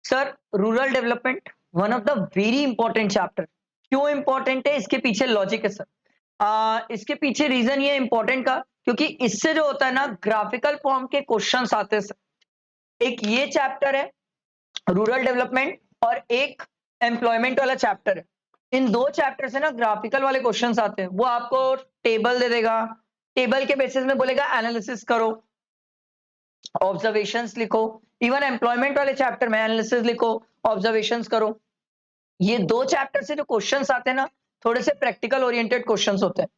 Sir rural development one of the very important chapter. क्यों important है, इसके पीछे लॉजिक है सर। इसके पीछे रीजन ये इंपॉर्टेंट का, क्योंकि इससे जो होता है ना, ग्राफिकल फॉर्म के क्वेश्चंस आते हैं सर। एक ये चैप्टर है रूरल डेवलपमेंट, और एक एम्प्लॉयमेंट वाला चैप्टर है। इन दो चैप्टर से ना ग्राफिकल वाले क्वेश्चंस आते हैं। वो आपको टेबल दे देगा, टेबल के बेसिस में बोलेगा एनालिसिस करो, ऑब्जर्वेशंस लिखो। इवन एम्प्लॉयमेंट वाले चैप्टर में एनालिसिस लिखो, ऑब्जर्वेशंस करो। ये दो चैप्टर से जो क्वेश्चंस आते हैं ना, थोड़े से प्रैक्टिकल ओरिएंटेड क्वेश्चंस होते हैं।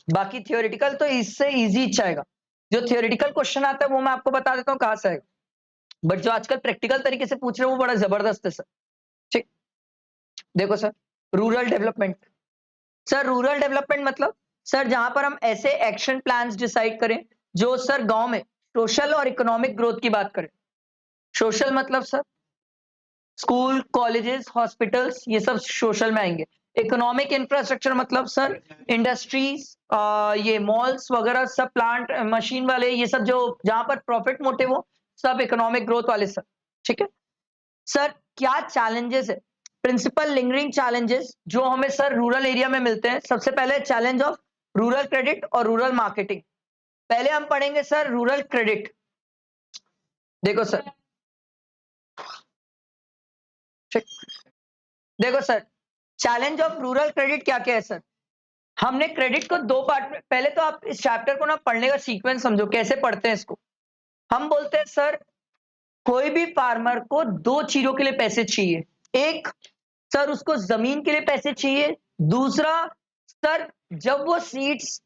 बाकी थियोरेटिकल तो इससे इजी आएगा। जो थियोरेटिकल क्वेश्चन आता है वो मैं आपको बता देता हूँ कहां से आएगा, बट जो आजकल प्रैक्टिकल तरीके से पूछ रहे हो वो बड़ा जबरदस्त है सर। ठीक, देखो sir, rural development. Sir rural development मतलब सर जहां पर हम ऐसे एक्शन प्लान्स डिसाइड करें जो सर गांव में सोशल और इकोनॉमिक ग्रोथ की बात करें। सोशल मतलब सर स्कूल, कॉलेजेस, हॉस्पिटल्स, ये सब सोशल में आएंगे। इकोनॉमिक इंफ्रास्ट्रक्चर मतलब सर इंडस्ट्रीज, ये मॉल्स वगैरह सब, प्लांट मशीन वाले, ये सब जो जहां पर प्रॉफिट मोटिव हो, सब इकोनॉमिक ग्रोथ वाले सर। ठीक है सर, क्या चैलेंजेस है, प्रिंसिपल लिंगरिंग चैलेंजेस जो हमें सर रूरल एरिया में मिलते हैं। सबसे पहले चैलेंज ऑफ रूरल क्रेडिट और रूरल मार्केटिंग। पहले हम पढ़ेंगे सर रूरल क्रेडिट। देखो सर, ठीक, देखो sir, challenge of rural credit क्या क्या है सर। हमने क्रेडिट को दो पार्ट में, पहले तो आप इस चैप्टर को ना पढ़ने का सीक्वेंस समझो, कैसे पढ़ते हैं इसको। हम बोलते हैं सर कोई भी फार्मर को दो चीजों के लिए पैसे चाहिए। एक सर उसको जमीन के लिए पैसे चाहिए। दूसरा सर जब वो सीड्स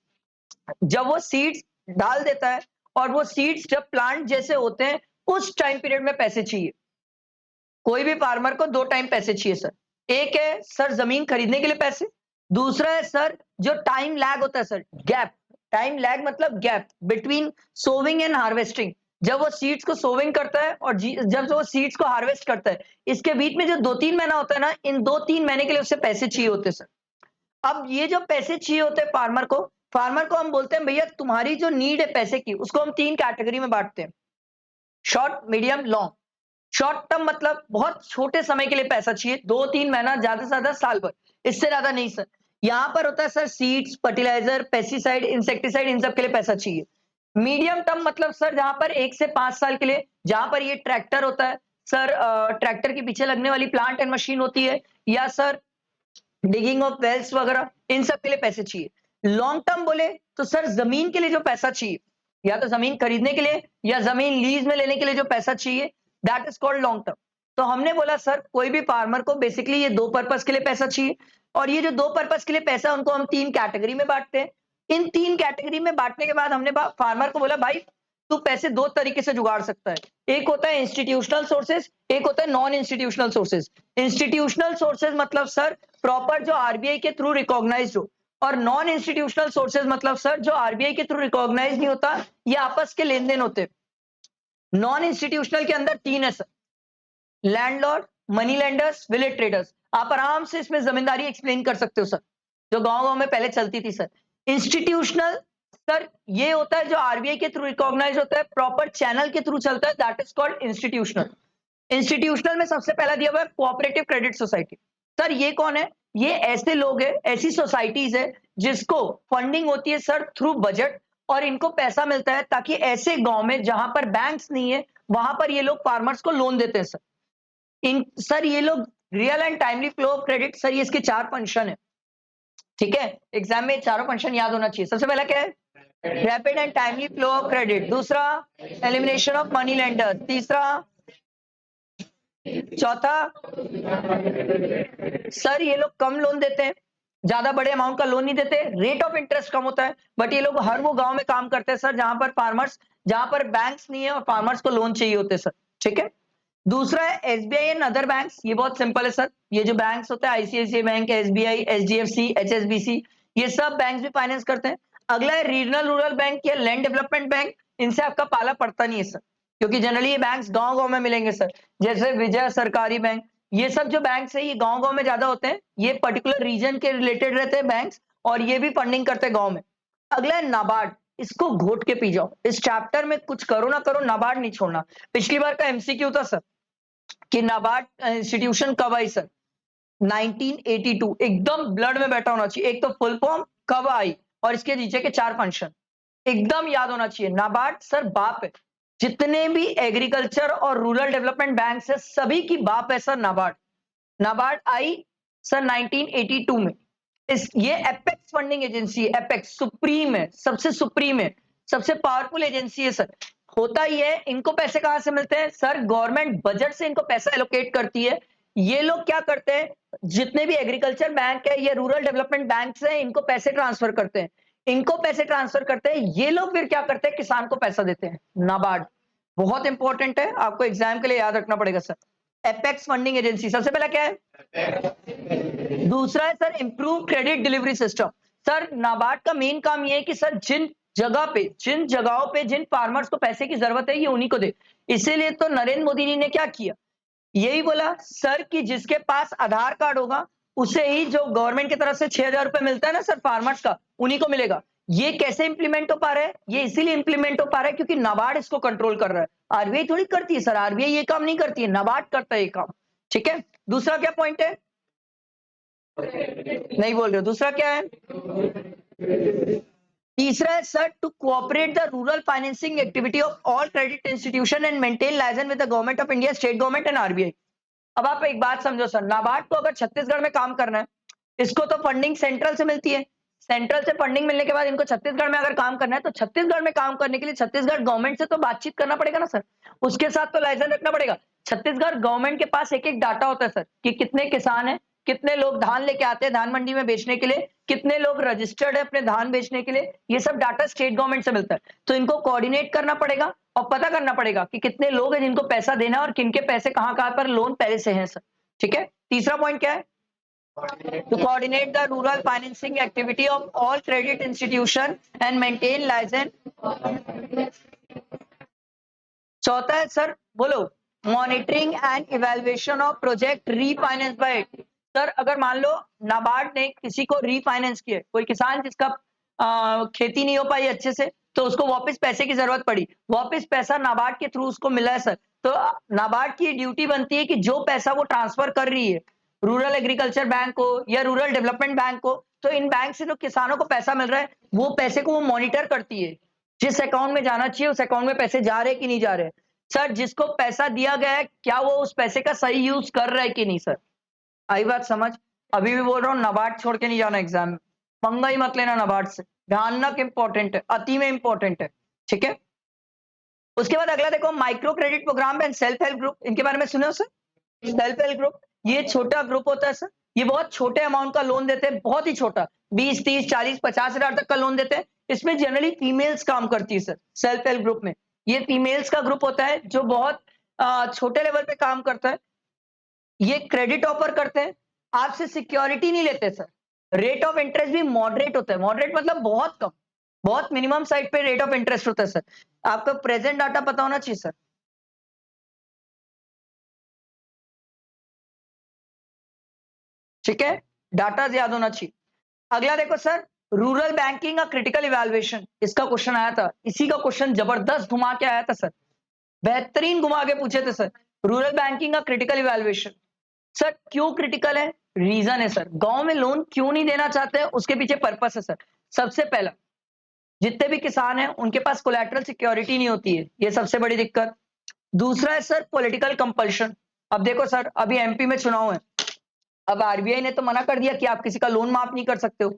डाल देता है, और वो सीड्स जब प्लांट जैसे होते हैं उस टाइम पीरियड में पैसे चाहिए। कोई भी फार्मर को दो टाइम पैसे चाहिए सर। एक है सर जमीन खरीदने के लिए पैसे। दूसरा है सर जो टाइम लैग होता है सर, गैप। टाइम लैग मतलब gap between sowing and harvesting. जब वो सीड्स को सोविंग करता है और जब वो सीड्स को हार्वेस्ट करता है, इसके बीच में जो 2-3 महीना होता है ना, इन 2-3 महीने के लिए उससे पैसे चाहिए होते हैं सर। अब ये जो पैसे चाहिए होते हैं फार्मर को हम बोलते हैं भैया तुम्हारी जो नीड है पैसे की, उसको हम 3 कैटेगरी में बांटते हैं, short, medium, long. Short term मतलब बहुत छोटे समय के लिए पैसा चाहिए, 2-3 महीना, ज्यादा से ज्यादा साल भर, इससे ज्यादा नहीं सर। यहां पर होता है sir seeds, fertiliser, pesticide, insecticide, इन सब के लिए पैसा चाहिए। मीडियम टर्म मतलब सर जहां पर 1 से 5 साल के लिए, जहां पर ये ट्रैक्टर होता है सर, ट्रैक्टर के पीछे लगने वाली प्लांट एंड मशीन होती है, या सर डिगिंग ऑफ वेल्स वगैरह, इन सब के लिए पैसे चाहिए। लॉन्ग टर्म बोले तो सर जमीन के लिए जो पैसा चाहिए, या तो जमीन खरीदने के लिए या जमीन लीज में लेने के लिए जो पैसा चाहिए, that is called long term. तो हमने बोला सर कोई भी फार्मर को बेसिकली ये दो पर्पस के लिए पैसा चाहिए, और ये जो दो पर्पस के लिए पैसा है, उनको हम 3 कैटेगरी में बांटते हैं। इन 3 कैटेगरी में बांटने के बाद हमने फार्मर को बोला भाई तू पैसे दो तरीके से जुगाड़ सकता है। एक होता है इंस्टीट्यूशनल सोर्सेज, एक होता है non institutional sources. Institutional sources मतलब सर प्रॉपर जो आरबीआई के थ्रू रिकॉग्नाइज्ड हो, और नॉन इंस्टीट्यूशनल सोर्सेज मतलब सर जो आरबीआई के थ्रू रिकॉग्नाइज नहीं होता, ये आपस के लेन देन होते। नॉन इंस्टीट्यूशनल के अंदर 3 है sir, landlord, money lenders, village traders. आप आराम से इसमें जमींदारी एक्सप्लेन कर सकते हो सर, जो गांव गांव में पहले चलती थी सर। इंस्टीट्यूशनल सर ये होता है जो आरबीआई के थ्रू रिकॉग्नाइज होता है, प्रॉपर चैनल के थ्रू चलता है, that is called institutional. Institutional में सबसे पहला दिया हुआ है कोऑपरेटिव क्रेडिट सोसाइटी। सर ये कौन है, ये ऐसे लोग हैं, ऐसी सोसाइटीज है जिसको फंडिंग होती है सर थ्रू बजट, और इनको पैसा मिलता है ताकि ऐसे गांव में जहां पर बैंक्स नहीं है, वहां पर ये लोग फार्मर्स को लोन देते हैं सर। इन सर ये लोग real and timely flow of credit, sir ये इसके 4 फंक्शन है। ठीक है, एग्जाम में चारों फंक्शन याद होना चाहिए। सबसे पहला क्या है, rapid and timely flow of credit. दूसरा एलिमिनेशन ऑफ मनी लेंडर। तीसरा, चौथा सर ये लोग कम लोन देते हैं, ज्यादा बड़े अमाउंट का लोन नहीं देते, रेट ऑफ इंटरेस्ट कम होता है, बट ये लोग हर वो गांव में काम करते हैं सर जहां पर बैंक्स नहीं है और फार्मर्स को लोन चाहिए होते हैं सर। ठीक है, दूसरा है एसबीआई एंड अदर बैंक्स। ये बहुत सिंपल है सर, ये जो बैंक्स होते हैं ICICI bank, SBI, HDFC, HSBC, ये सब बैंक्स भी फाइनेंस करते हैं। अगला है रीजनल रूरल बैंक या लैंड डेवलपमेंट बैंक। इनसे आपका पाला पड़ता नहीं है सर, क्योंकि जनरली ये बैंक्स गांव गांव में मिलेंगे सर, जैसे विजय सरकारी बैंक। ये सब जो बैंक्स है ये गांव गांव में ज्यादा होते हैं, ये पर्टिकुलर रीजन के रिलेटेड रहते हैं बैंक्स, और ये भी फंडिंग करते हैं गांव में। अगला है नाबार्ड। इसको घोट के पी जाओ, इस चैप्टर में कुछ करो ना करो नाबार्ड नहीं छोड़ना। पिछली बार का एमसीक्यू था सर, कि नाबार्ड इंस्टीट्यूशन कब आई सर? 1982। एकदम ब्लड में बैठा होना चाहिए। एक तो फुल फॉर्म कब आई और इसके नीचे के 4 फंक्शन एकदम याद होना चाहिए। नाबार्ड सर बाप है, जितने भी एग्रीकल्चर और रूरल डेवलपमेंट बैंक है सभी की बाप है सर नाबार्ड। नाबार्ड आई सर 1982 में। ये एपेक्स फंडिंग एजेंसी है, एपेक्स सुप्रीम है, सबसे सुप्रीम है, सबसे पावरफुल एजेंसी है सर। होता ही है, इनको पैसे कहां से मिलते हैं सर? गवर्नमेंट बजट से इनको पैसा एलोकेट करती है। ये लोग क्या करते हैं, जितने भी एग्रीकल्चर बैंक है या रूरल डेवलपमेंट बैंक है, इनको पैसे ट्रांसफर करते हैं। इनको पैसे ट्रांसफर करते हैं, ये लोग फिर क्या करते हैं, किसान को पैसा देते हैं। नाबार्ड बहुत इंपॉर्टेंट है, आपको एग्जाम के लिए याद रखना पड़ेगा सर। एपेक्स फंडिंग एजेंसी सबसे पहला क्या है? दूसरा है sir improve credit delivery system. Sir NABARD का मेन काम ये है कि सर जिन जगहों पे जिन फार्मर्स को पैसे की जरूरत है, ये उन्हीं को दे। इसीलिए तो नरेंद्र मोदी जी ने क्या किया, यही बोला सर कि जिसके पास आधार कार्ड होगा उसे ही जो गवर्नमेंट की तरफ से 6,000 रुपए मिलता है ना सर फार्मर्स का, उन्हीं को मिलेगा। ये कैसे इंप्लीमेंट हो पा रहा है? ये इसीलिए इंप्लीमेंट हो पा रहा है क्योंकि नाबार्ड इसको कंट्रोल कर रहा है। आरबीआई थोड़ी करती है सर, आरबीआई ये काम नहीं करती है, नाबार्ड करता है ये काम। ठीक है, दूसरा क्या पॉइंट है? नहीं बोल रहे हो, दूसरा क्या है? तीसरा है sir to cooperate the rural financing activity of all credit institution and maintain licence with the government of India, state government and RBI. अब आप एक बात समझो सर, नाबार्ड को अगर छत्तीसगढ़ में काम करना है, इसको तो फंडिंग सेंट्रल से मिलती है। सेंट्रल से फंडिंग मिलने के बाद इनको छत्तीसगढ़ में अगर काम करना है, तो छत्तीसगढ़ में काम करने के लिए छत्तीसगढ़ गवर्नमेंट से तो बातचीत करना पड़ेगा ना सर, उसके साथ तो लाइसेंस रखना पड़ेगा। छत्तीसगढ़ गवर्नमेंट के पास एक एक डाटा होता है सर कि कितने किसान हैं, कितने लोग धान लेके आते हैं धान मंडी में बेचने के लिए, कितने लोग रजिस्टर्ड है अपने धान बेचने के लिए, ये सब डाटा स्टेट गवर्नमेंट से मिलता है। तो इनको कोऑर्डिनेट करना पड़ेगा और पता करना पड़ेगा कि कितने लोग हैं जिनको पैसा देना है और किनके पैसे कहां कहां पर लोन पहले से हैं सर। ठीक है, तीसरा पॉइंट क्या है? To coordinate the rural financing activity of all credit institution and maintain license। चौथा है सर, बोलो, monitoring and evaluation of project refinance by. Sir अगर मान लो नाबार्ड ने किसी को रीफाइनेंस किया, कोई किसान जिसका खेती नहीं हो पाई अच्छे से, तो उसको वापस पैसे की जरूरत पड़ी, वापस पैसा नाबार्ड के थ्रू उसको मिला है सर, तो नाबार्ड की ड्यूटी बनती है कि जो पैसा वो ट्रांसफर कर रही है रूरल एग्रीकल्चर बैंक को या रूरल डेवलपमेंट बैंक को, तो इन बैंक से जो किसानों को पैसा मिल रहा है वो पैसे को वो मॉनिटर करती है, जिस अकाउंट में जाना चाहिए उस अकाउंट में पैसे जा रहे हैं कि नहीं जा रहे। सर जिसको पैसा दिया गया है क्या वो उस पैसे का सही यूज कर रहा है कि नहीं सर? आई बात समझ? अभी भी बोल रहा हूँ, नाबार्ड छोड़ के नहीं जाना एग्जाम में, पंगा ही मत लेना नाबार्ड से, ध्यान इंपॉर्टेंट है, अति में इंपॉर्टेंट है। ठीक है, उसके बाद अगला देखो, micro credit programme and self help group, इनके बारे में सुने हो सर? सेल्फ हेल्प ग्रुप ये छोटा ग्रुप होता है सर, ये बहुत छोटे अमाउंट का लोन देते हैं, बहुत ही छोटा, 20, 30, 40, 50,000 तक का लोन देते हैं। इसमें जनरली फीमेल्स काम करती है सर, सेल्फ हेल्प ग्रुप में ये फीमेल्स का ग्रुप होता है जो बहुत छोटे लेवल पे काम करता है। ये क्रेडिट ऑफर करते हैं, आपसे सिक्योरिटी नहीं लेते सर, रेट ऑफ इंटरेस्ट भी मॉडरेट होता है, मॉडरेट मतलब बहुत कम, बहुत मिनिमम साइड पे रेट ऑफ इंटरेस्ट होता है सर। आपको प्रेजेंट डाटा पता होना चाहिए सर। ठीक है, डाटा याद होना चाहिए। अगला देखो सर, रूरल बैंकिंग का क्रिटिकल इवैल्यूएशन, इसका क्वेश्चन आया था, इसी का क्वेश्चन जबरदस्त घुमा के आया था सर, बेहतरीन घुमा के पूछे थे सर। रूरल बैंकिंग का क्रिटिकल इवैल्यूएशन सर क्यों क्रिटिकल है? रीजन है सर, गांव में लोन क्यों नहीं देना चाहते हैं उसके पीछे पर्पस है सर। सबसे पहला, जितने भी किसान हैं उनके पास कोलैटरल सिक्योरिटी नहीं होती है, ये सबसे बड़ी दिक्कत। दूसरा है सर पॉलिटिकल कंपल्शन। अब देखो सर, अभी एमपी में चुनाव है, अब आरबीआई ने तो मना कर दिया कि आप किसी का लोन माफ नहीं कर सकते हो,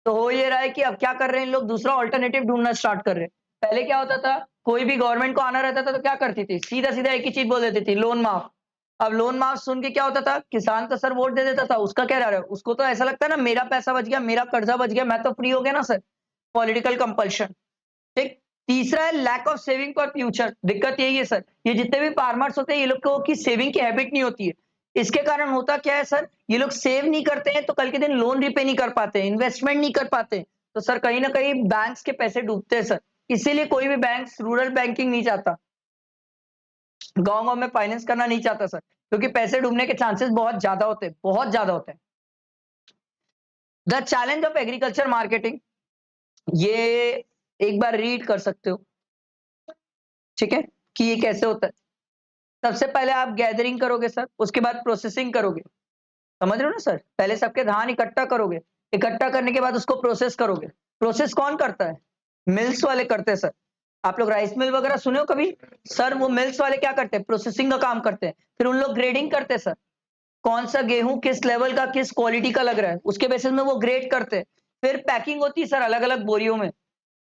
तो हो ये रहा है कि अब क्या कर रहे हैं लोग, दूसरा ऑल्टरनेटिव ढूंढना स्टार्ट कर रहे हैं। पहले क्या होता था, कोई भी गवर्नमेंट को आना रहता था तो क्या करती थी, सीधा सीधा एक ही चीज बोल देती थी, लोन माफ। अब लोन माफ सुन के क्या होता था, किसान तो सर वोट दे देता था, उसका क्या रहा है, उसको तो ऐसा लगता है ना मेरा पैसा बच गया, मेरा कर्जा बच गया, मैं तो फ्री हो गया ना सर। Political compulsion. ठीक। तीसरा है lack of saving for future, दिक्कत यही है सर, ये जितने भी फार्मर्स होते हैं ये लोग की सेविंग की हैबिट नहीं होती है। इसके कारण होता क्या है सर, ये लोग सेव नहीं करते हैं तो कल के दिन लोन रिपे नहीं कर पाते, इन्वेस्टमेंट नहीं कर पाते, तो सर कहीं ना कहीं बैंक्स के पैसे डूबते हैं सर। इसीलिए कोई भी बैंक रूरल बैंकिंग नहीं चाहता, गांव गांव में फाइनेंस करना नहीं चाहता सर, क्योंकि पैसे डूबने के चांसेस बहुत ज्यादा होते हैं, बहुत ज्यादा होते हैं। The challenge of agriculture marketing, ये एक बार रीड कर सकते हो, ठीक है, कि ये कैसे होता है। सबसे पहले आप गैदरिंग करोगे सर, उसके बाद प्रोसेसिंग करोगे। समझ रहे हो ना सर? पहले सबके धान इकट्ठा करोगे, इकट्ठा करने के बाद उसको प्रोसेस करोगे। प्रोसेस कौन करता है? मिल्स वाले करते हैं सर। आप लोग राइस मिल वगैरह सुने हो कभी? सर वो मिल्स वाले क्या करते हैं? प्रोसेसिंग का काम करते हैं। फिर उन लोग ग्रेडिंग करते हैं सर। कौन सा गेहूं किस लेवल का, किस क्वालिटी का लग रहा है, उसके बेसिस में वो ग्रेड करते हैं। फिर पैकिंग होती है सर अलग-अलग बोरियों में,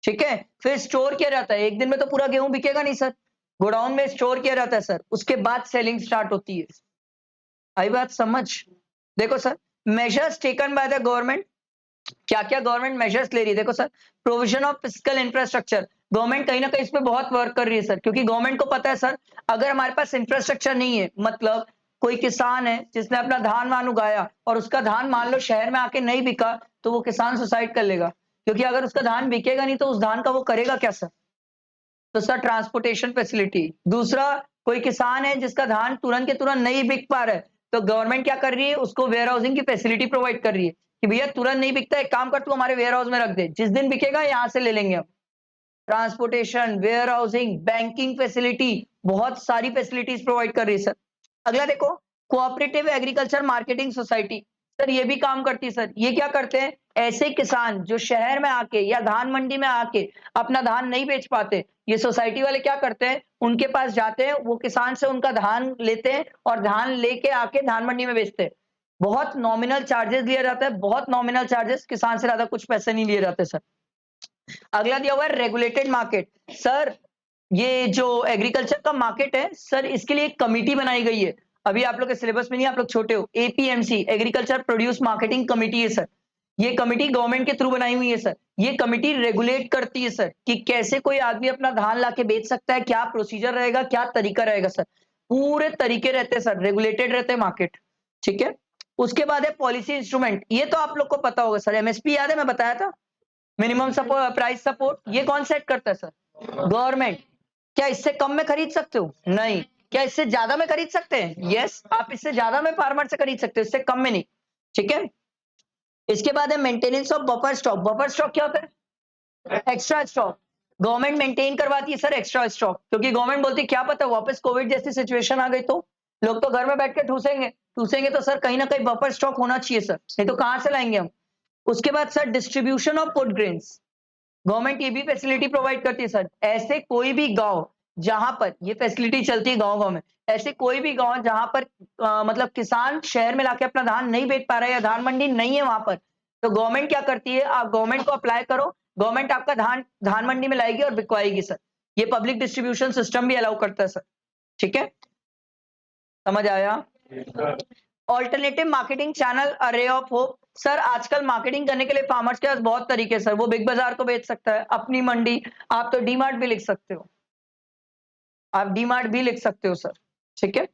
ठीक है? फिर स्टोर किया जाता है। एक दिन में तो पूरा गेहूं बिकेगा नहीं सर। गोडाउन में स्टोर किया जाता है सर। उसके बाद सेलिंग स्टार्ट होती है। आई बात समझ? देखो sir, measures taken by the government, क्या-क्या गवर्नमेंट मेजर्स ले रही है? देखो sir, provision of physical infrastructure, government कहीं ना कहीं इस पे बहुत वर्क कर रही है सर, क्योंकि गवर्नमेंट को पता है सर, अगर हमारे पास इंफ्रास्ट्रक्चर नहीं है, मतलब कोई किसान है जिसने अपना धान वान उगाया और उसका धान मान लो शहर में आके नहीं बिका, तो वो किसान सुसाइड कर लेगा, क्योंकि अगर उसका धान बिकेगा नहीं तो उस धान का वो करेगा क्या सर? तो सर ट्रांसपोर्टेशन फैसिलिटी। दूसरा, कोई किसान है जिसका धान तुरंत के तुरंत नहीं बिक पा रहा है, तो गवर्नमेंट क्या कर रही है? उसको वेयर हाउसिंग की फैसिलिटी प्रोवाइड कर रही है कि भैया तुरंत नहीं बिकता, एक काम कर, तू हमारे वेयर हाउस में रख दे, जिस दिन बिकेगा यहां से ले लेंगे हम। Transportation, warehousing, banking facility, बहुत सारी फैसिलिटीज प्रोवाइड कर रही है सर। अगला देखो, cooperative agriculture marketing society, sir ये भी काम करती है सर। ये क्या करते हैं? ऐसे किसान जो शहर में आके या धान मंडी में आके अपना धान नहीं बेच पाते, ये सोसाइटी वाले क्या करते हैं? उनके पास जाते हैं, वो किसान से उनका धान लेते हैं और धान लेके आके धान मंडी में बेचते हैं। बहुत नॉमिनल चार्जेस लिया जाता है, बहुत नॉमिनल चार्जेस, किसान से ज्यादा कुछ पैसे नहीं लिए जाते सर। अगला दिया हुआ है रेगुलेटेड मार्केट। सर ये जो एग्रीकल्चर का मार्केट है सर, इसके लिए एक कमिटी बनाई गई है। अभी आप लोग के सिलेबस में नहीं, आप लोग छोटे हो। APMC, agriculture produce marketing committee है सर। ये कमिटी गवर्नमेंट के थ्रू बनाई हुई है सर। ये कमिटी रेगुलेट करती है सर कि कैसे कोई आदमी अपना धान लाके बेच सकता है, क्या प्रोसीजर रहेगा, क्या तरीका रहेगा सर। पूरे तरीके रहते हैं सर, रेगुलेटेड रहते हैं मार्केट, ठीक है। उसके बाद है पॉलिसी इंस्ट्रूमेंट, ये तो आप लोग को पता होगा सर। एमएसपी याद है, मैं बताया था, मिनिमम सपोर्ट प्राइस सपोर्ट। ये कौन सेट करता है सर? गवर्नमेंट। क्या इससे कम में खरीद सकते हो? नहीं। क्या इससे ज्यादा में खरीद सकते हैं? यस, आप इससे ज्यादा में फार्मर से खरीद सकते हो, इससे कम में नहीं, ठीक है। इसके बाद है maintenance of buffer stock. Buffer stock क्या होता है? Extra stock. गवर्नमेंट मेंटेन करवाती है सर एक्स्ट्रा स्टॉक, क्योंकि गवर्नमेंट बोलती है क्या पता वापस कोविड जैसी सिचुएशन आ गई तो लोग तो घर में बैठ के ठूसेंगे, ठूसेंगे तो सर कहीं ना कहीं बफर स्टॉक होना चाहिए सर, नहीं तो कहां से लाएंगे हम। उसके बाद sir distribution of food grains, government ये भी फैसिलिटी प्रोवाइड करती है सर। ऐसे कोई भी गांव जहां पर ये फैसिलिटी चलती है, गांव-गांव में ऐसे कोई भी गांव जहां पर मतलब किसान शहर में लाके अपना धान नहीं बेच पा रहा है या धान मंडी नहीं है वहां पर, तो गवर्नमेंट क्या करती है? आप गवर्नमेंट को अप्लाई करो, गवर्नमेंट आपका धान धान मंडी में लाएगी और बिकवाएगी सर। ये पब्लिक डिस्ट्रीब्यूशन सिस्टम भी अलाउ करता है सर, ठीक है। समझ आया? ऑल्टरनेटिव मार्केटिंग चैनल, अरे ऑफ होप। सर आजकल मार्केटिंग करने के लिए फार्मर्स के पास बहुत तरीके हैं सर। वो बिग बाजार को बेच सकता है, अपनी मंडी, आप तो डीमार्ट भी लिख सकते हो, आप डीमार्ट भी लिख सकते हो सर, ठीक है।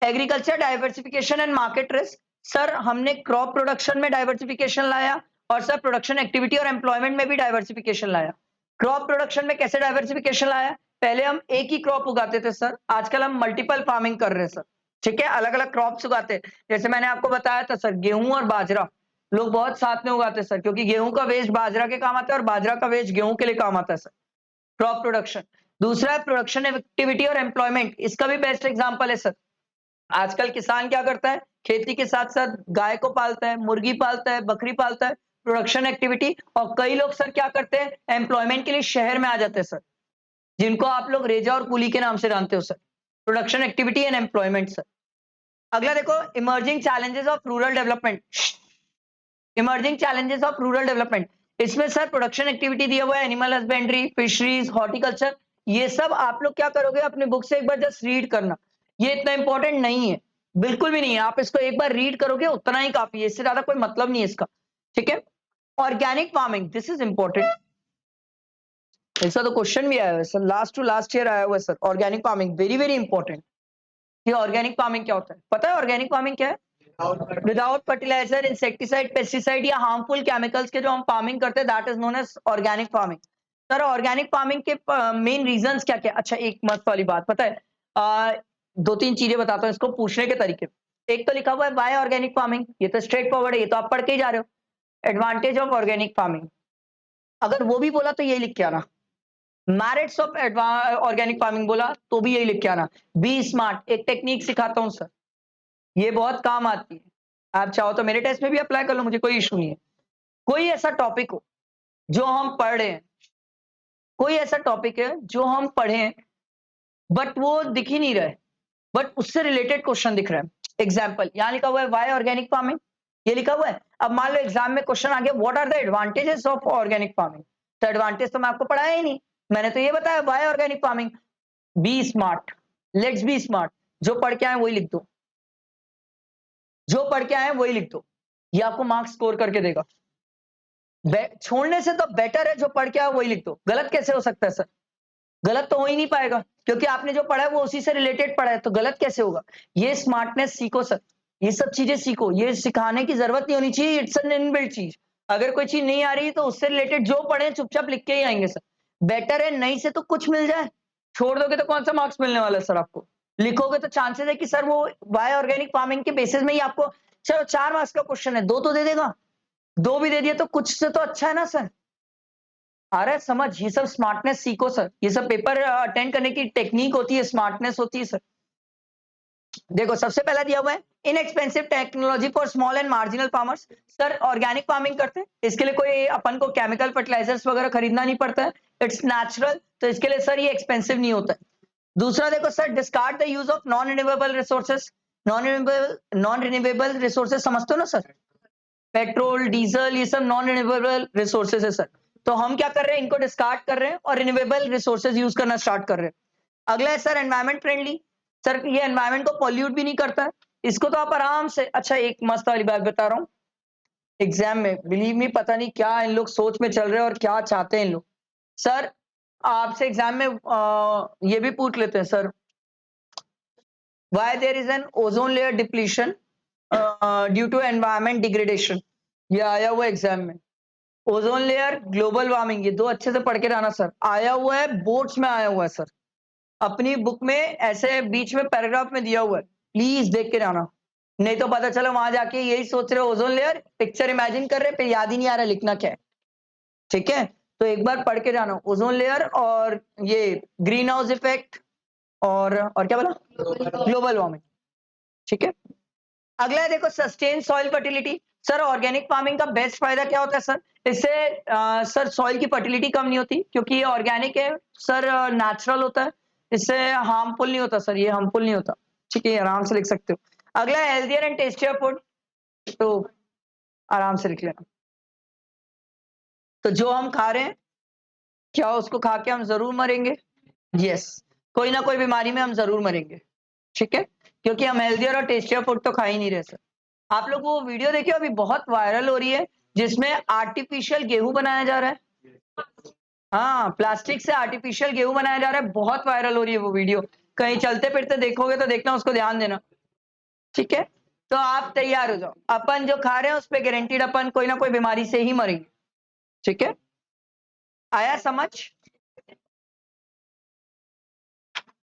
Agriculture diversification and market risk, sir हमने क्रॉप प्रोडक्शन में डाइवर्सिफिकेशन लाया और सर प्रोडक्शन एक्टिविटी और एम्प्लॉयमेंट में भी डाइवर्सिफिकेशन लाया। क्रॉप प्रोडक्शन में कैसे डाइवर्सिफिकेशन लाया? पहले हम एक ही क्रॉप उगाते थे सर, आजकल हम मल्टीपल फार्मिंग कर रहे हैं सर, ठीक है। अलग अलग क्रॉप्स उगाते हैं, जैसे मैंने आपको बताया था सर, गेहूं और बाजरा लोग बहुत साथ में उगाते हैं सर, क्योंकि गेहूं का वेस्ट बाजरा के काम आता है और बाजरा का वेस्ट गेहूं के लिए काम आता है सर। Crop production. दूसरा है प्रोडक्शन एक्टिविटी और एम्प्लॉयमेंट, इसका भी बेस्ट एग्जांपल है सर। आजकल किसान क्या करता है? खेती के साथ साथ गाय को पालता है, मुर्गी पालता है, बकरी पालता है, प्रोडक्शन एक्टिविटी। और कई लोग सर क्या करते हैं? एम्प्लॉयमेंट के लिए शहर में आ जाते हैं सर, जिनको आप लोग रेजा और कुली के नाम से जानते हो sir. Production activity and employment sir. अगला देखो, emerging challenges of rural development. Emerging challenges of rural development, इसमें सर प्रोडक्शन एक्टिविटी दिया हुआ है, एनिमल हस्बेंड्री, फिशरीज, हॉर्टिकल्चर। ये सब आप लोग क्या करोगे? अपने बुक से एक बार जस्ट रीड करना, ये इतना इंपॉर्टेंट नहीं है, बिल्कुल भी नहीं है। आप इसको एक बार रीड करोगे उतना ही काफी है, इससे ज्यादा कोई मतलब नहीं है इसका, ठीक है। Organic farming, this is important, ऐसा तो क्वेश्चन भी आया है sir, last to last year आया हुआ है sir. Organic farming very very important. ये ऑर्गेनिक फार्मिंग क्या होता है? पता है ऑर्गेनिक फार्मिंग क्या है? विदाउट फर्टिलाइजर, इंसेक्टिसाइड, पेस्टिसाइड या हार्मफुल केमिकल्स के जो हम फार्मिंग करते हैं, that is known as organic farming. Sir organic farming के मेन रीजंस क्या क्या? अच्छा एक मस्त वाली बात पता है, दो तीन चीजें बताता हूँ इसको पूछने के तरीके। एक तो लिखा हुआ है वाई ऑर्गेनिक फार्मिंग, ये तो स्ट्रेट फॉरवर्ड है, ये तो आप पढ़ के ही जा रहे हो। एडवांटेज ऑफ ऑर्गेनिक फार्मिंग, अगर वो भी बोला तो यही लिख के आना, मेरिट्स ऑफ ऑर्गेनिक फार्मिंग बोला तो भी यही लिख के आना। बी स्मार्ट, एक टेक्निक सिखाता हूं सर, ये बहुत काम आती है। आप चाहो तो मेरे टेस्ट में भी अप्लाई कर लो, मुझे कोई इशू नहीं है। कोई ऐसा टॉपिक हो जो हम पढ़ रहे हैं, कोई ऐसा टॉपिक है जो हम पढ़े हैं बट वो दिख ही नहीं रहा है, बट उससे रिलेटेड क्वेश्चन दिख रहा है। एग्जाम्पल यहाँ लिखा हुआ है वाई ऑर्गेनिक फार्मिंग, ये लिखा हुआ है। अब मान लो एग्जाम में क्वेश्चन आ गया what are the advantages of organic farming, तो एडवांटेज तो मैं आपको पढ़ाया ही नहीं, मैंने तो ये बताया why organic farming. Be smart, let's be smart, जो पढ़ के आए वही लिख दो, जो पढ़ के आए वही लिख दो, ये आपको मार्क्स स्कोर करके देगा। छोड़ने से तो बेटर है जो पढ़ के आए वही लिख दो। गलत कैसे हो सकता है सर? गलत तो हो ही नहीं पाएगा, क्योंकि आपने जो पढ़ा है वो उसी से रिलेटेड पढ़ा है, तो गलत कैसे होगा? ये स्मार्टनेस सीखो सर, ये सब चीजें सीखो, ये सिखाने की जरूरत नहीं होनी चाहिए, इट्स एन इनबिल्ट चीज। अगर कोई चीज नहीं आ रही तो उससे रिलेटेड जो पढ़े चुपचाप लिख के ही आएंगे सर। बेटर है नहीं से तो कुछ मिल जाए, छोड़ दोगे तो कौन सा मार्क्स मिलने वाला है सर आपको? लिखोगे तो चांसेस है कि सर वो बाय ऑर्गेनिक फार्मिंग के बेसिस में ही आपको, चलो 4 मार्क्स का क्वेश्चन है 2 तो दे देगा, 2 भी दे दिया तो कुछ से तो अच्छा है ना सर। आ रहा है समझ? ये सब स्मार्टनेस सीखो सर, ये सब पेपर अटेंड करने की टेक्निक होती है, स्मार्टनेस होती है सर। देखो सबसे पहला दिया हुआ है inexpensive technology for small and marginal farmers. Sir organic farming करते हैं, इसके लिए कोई अपन को केमिकल फर्टिलाइजर्स वगैरह खरीदना नहीं पड़ता है, इट्स नेचुरल, तो इसके लिए सर ये एक्सपेंसिव नहीं होता है। दूसरा देखो sir discard the use of non renewable resources. Non renewable resources समझते हो ना सर? पेट्रोल डीजल ये सब नॉन रिन्यूएबल रिसोर्सेज है सर, तो हम क्या कर रहे हैं, इनको डिस्कार्ड कर रहे हैं और रिन्यूएबल रिसोर्सेज यूज करना स्टार्ट कर रहे हैं। अगला है सर एनवायरमेंट फ्रेंडली। सर ये एनवायरमेंट को पॉल्यूट भी नहीं करता है, इसको तो आप आराम से, अच्छा एक मस्त वाली बात बता रहा हूँ, एग्जाम में बिलीव मी पता नहीं क्या इन लोग सोच में चल रहे हैं और क्या चाहते हैं इन लोग। सर आपसे एग्जाम में ये भी पूछ लेते हैं sir, why there is an ozone layer depletion due to environment degradation, ये आया हुआ एग्जाम में। ओजोन लेयर ग्लोबल वार्मिंग, ये दो अच्छे से पढ़ के रहना सर, आया हुआ है बोर्ड्स में, आया हुआ है सर, अपनी बुक में ऐसे बीच में पैराग्राफ में दिया हुआ है, प्लीज देख के रहना, नहीं तो पता चला वहां जाके यही सोच रहे हो ओजोन लेयर, पिक्चर इमेजिन कर रहे, फिर याद ही नहीं आ रहा लिखना क्या है। ठीक है, तो एक बार पढ़ के जाना ओजोन लेयर और ये ग्रीन हाउस इफेक्ट और क्या बोला, ग्लोबल वार्मिंग। ठीक है, अगला है देखो sustain soil fertility. Sir organic farming का बेस्ट फायदा क्या होता है सर? इससे सर सॉइल की फर्टिलिटी कम नहीं होती, क्योंकि ये ऑर्गेनिक है सर, नेचुरल होता है, इससे हार्मफुल नहीं होता सर, ये हार्मफुल नहीं होता। ठीक है, आराम से लिख सकते हो। अगला है हेल्थियर एंड टेस्टियर फूड, तो आराम से लिख लेना। तो जो हम खा रहे हैं, क्या उसको खा के हम जरूर मरेंगे? यस, कोई ना कोई बीमारी में हम जरूर मरेंगे। ठीक है, क्योंकि हम हेल्थियर और टेस्टियर फूड तो खा ही नहीं रहे सर। आप लोग वो वीडियो देखिए अभी बहुत वायरल हो रही है, जिसमें आर्टिफिशियल गेहूं बनाया जा रहा है। हाँ, प्लास्टिक से आर्टिफिशियल गेहूं बनाया जा रहा है, बहुत वायरल हो रही है वो वीडियो, कहीं चलते फिरते देखोगे तो देखना, उसको ध्यान देना। ठीक है, तो आप तैयार हो जाओ, अपन जो खा रहे हैं उस पर गारंटीड अपन कोई ना कोई बीमारी से ही मरेंगे। ठीक है, आया समझ?